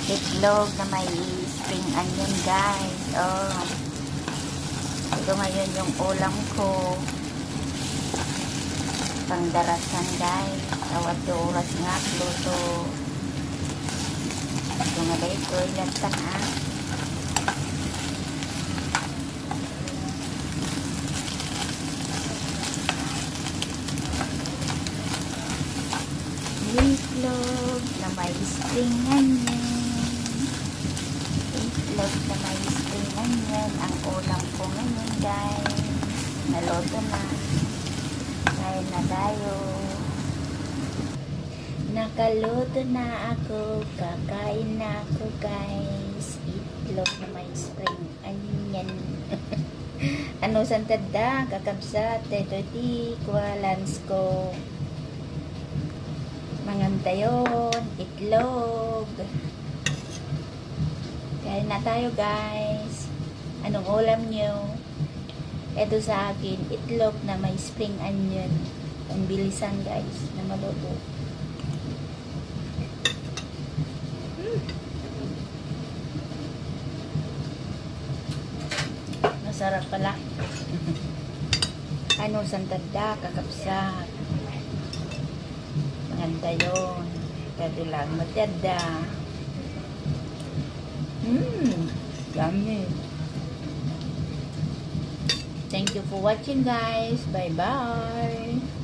Itlog na may spring onion, guys. Oh. Ito ngayon yung ulam ko. Pangdarasan, guys. Tawad oras nga, luto. Ito nga ba ito, ilantan itlog na may spring onion. Itlog na may spring onion. Ang ulam ko ngayon, guys. Naloto na. Kain na tayo. Nakaluto na ako. Kakain na ako, guys. Itlog na may spring onion. Ano santada? Kakabsat. Ito di. Kualans ko. Mangantayon, itlog. Kain na tayo, guys. Anong ulam nyo? Ito sa akin, itlog na may spring onion. Ang bilisan, guys, na maluto. Masarap pala. Ano santada? Kakapsat. Maganda yun. Pwede lang matyada. Yummy. Thank you for watching, guys. Bye-bye.